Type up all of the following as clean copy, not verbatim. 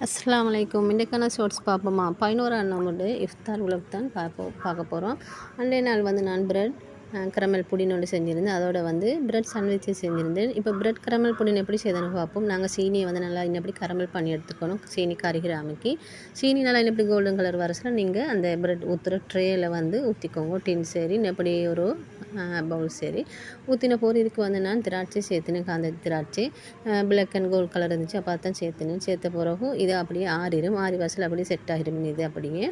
அஸ்ஸலாமு அலைக்கும். இன்றைக்கான ஷார்ட்ஸ் பார்ப்போமா? 11ஆம் நம்பர் இஃப்தார் உலக் தான் பார்க்க போகிறோம். அன்றைய நாள் வந்து நான் பிரெட் கரமல் புடின் ஒன்று செஞ்சுருந்தேன். அதோட வந்து பிரெட் சாண்ட்விட்சு செஞ்சுருந்தேன். இப்போ பிரெட் கரமல் புடின் எப்படி செய்யணும்னு பார்ப்போம். நாங்கள் சீனியை வந்து நல்லா இன்னப்படி கரமல் பண்ணி எடுத்துக்கணும். சீனி கருகிராமைக்கு சீனி நல்லா இன்னப்படி கோல்டன் கலர் வரச்சில் நீங்கள் அந்த பிரெட் ஊற்றுற ட்ரேயில் வந்து ஊற்றிக்கோங்க. டின் சரி இன்னப்படி ஒரு பவுல் சரி ஊற்றின போது இதுக்கு வந்து நான் திராட்சை சேர்த்துனேன். காந்த திராட்சை பிளாக் அண்ட் கோல்ட் கலர் இருந்துச்சு. அப்போ தான் சேர்த்துனேன். சேர்த்த பிறகு இது அப்படியே ஆறிடும். ஆறி வாசல் அப்படியே செட் ஆகிடும். இது அப்படியே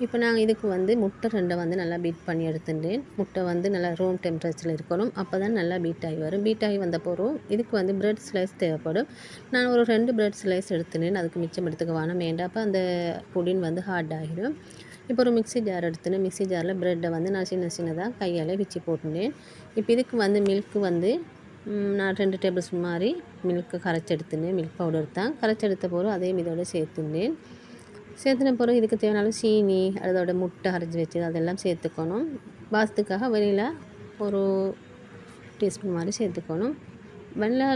இப்போ நாங்கள் இதுக்கு வந்து முட்டை 2 வந்து நல்லா பீட் பண்ணி எடுத்துட்டேன். முட்டை வந்து நல்லா ரூம் டெம்பரேச்சரில் இருக்கணும். அப்போ தான் நல்லா பீட் ஆகி வரும். பீட் ஆகி வந்த பிறகு இதுக்கு வந்து பிரெட் ஸ்லைஸ் தேவைப்படும். நான் ஒரு 2 பிரெட் ஸ்லைஸ் எடுத்துனேன். அதுக்கு மிச்சம் எடுத்துக்க வேணாம் வேண்டாம். அப்போ அந்த புடின் வந்து ஹார்ட் ஆகிடும். இப்போ ஒரு மிக்ஸி ஜார் எடுத்துனேன். மிக்ஸி ஜாரில் ப்ரெட்டை வந்து நான் சின்னதாக கையால் பிச்சு போட்டுனேன். இப்போ இதுக்கு வந்து மில்க்கு வந்து நான் 2 டேபிள் ஸ்பூன் மாதிரி மில்க்கு கரைச்சி எடுத்துனேன். மில்க் பவுடர் தான் கரைச்சி எடுத்த பிறகு அதையும் இதோட சேர்த்துனேன். சேர்த்துன பிறகு இதுக்கு தேவையான சீனி அதோட முட்டை அரைச்சி வச்சது அதெல்லாம் சேர்த்துக்கணும். வாசத்துக்காக வெனிலா ஒரு டீஸ்பூன் மாதிரி சேர்த்துக்கணும். வெனிலா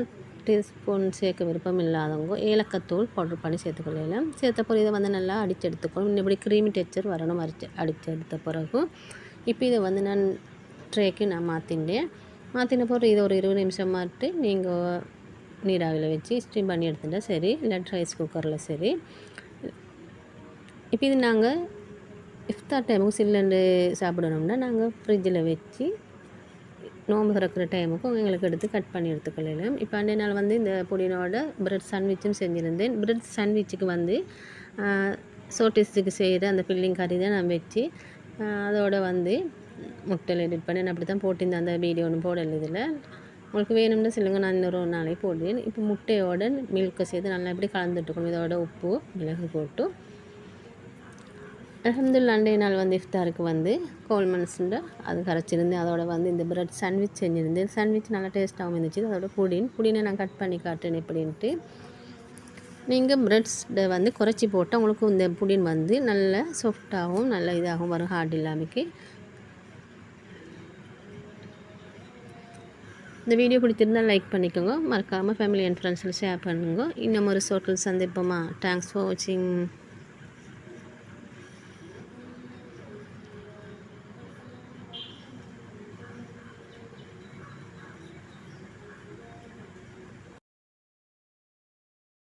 டீஸ்பூன் சேர்க்க விருப்பம் இல்லாதவங்க ஏலக்காத்தூள் பவுடர் பண்ணி சேர்த்துக்கொள்ளலாம். சேர்த்த பிறகு இதை வந்து நல்லா அடித்து எடுத்துக்கணும். இப்படி க்ரீமி டெக்ஸ்சர் வரணும். அடித்து எடுத்த பிறகு இப்போ இதை வந்து நான் ட்ரேக்கு நான் மாற்றின பிறகு இதை ஒரு 20 நிமிஷம் மாட்டு நீங்கள் நீராவியில் வச்சு ஸ்டீம் பண்ணி எடுத்துட்டா சரி, இல்லை ரைஸ் குக்கரில் சரி. இப்போ இது நாங்கள் இஃப்தார் டைமுக்கு சில்லுண்டு சாப்பிடணும்னா நாங்கள் ஃப்ரிட்ஜில் வச்சு நோம்பு திறக்கிற டைமுக்கு எங்களுக்கு எடுத்து கட் பண்ணி எடுத்துக்கொள்ளலாம். இப்போ அன்றைய நாள் வந்து இந்த புடினோட பிரெட் சாண்ட்விச்சும் செஞ்சுருந்தேன். பிரெட் சாண்ட்விச்சுக்கு வந்து சோட்டிஸுக்கு செய்கிற அந்த ஃபில்லிங் கறி தான் நான் வச்சு அதோட வந்து முட்டையில் எடிட் பண்ணி நான் அப்படி தான் போட்டிருந்தேன். அந்த வீடியோ ஒன்று போடல. இதில் உங்களுக்கு வேணும்னு சொல்லுங்கள், நான் இன்னொரு நாளைக்கு போடுவேன். இப்போ முட்டையோட மில்கை சேர்த்து நல்லா இப்படி கலந்துட்டுக்கணும். இதோட உப்பு மிளகு போட்டு அல்ஹம்துலில்லாஹ் அன்றைய நாள் வந்து இஃப்தாருக்கு வந்து கோல்மன்ஸுண்ட அது கரைச்சிருந்தேன். அதோட வந்து இந்த பிரெட் சாண்ட்விச் செஞ்சுருந்தேன். சாண்ட்விச் நல்லா டேஸ்ட்டாகவும் இருந்துச்சு. அதோட புடினை நான் கட் பண்ணி காட்டேன் எப்படின்ட்டு. நீங்கள் பிரெட்ஸை வந்து குறைச்சி போட்டால் உங்களுக்கு இந்த புடின் வந்து நல்ல சாஃப்டாகவும் நல்ல இதாகவும் வரும். ஹார்ட் இல்லாமக்கு. இந்த வீடியோ பிடிச்சிருந்தால் லைக் பண்ணிக்கோங்க. மறக்காமல் ஃபேமிலி அண்ட் ஃப்ரெண்ட்ஸில் ஷேர் பண்ணுங்க. இன்னும் ஒரு சோட்டில் சந்திப்போமா. தேங்க்ஸ் ஃபார் வாட்சிங்.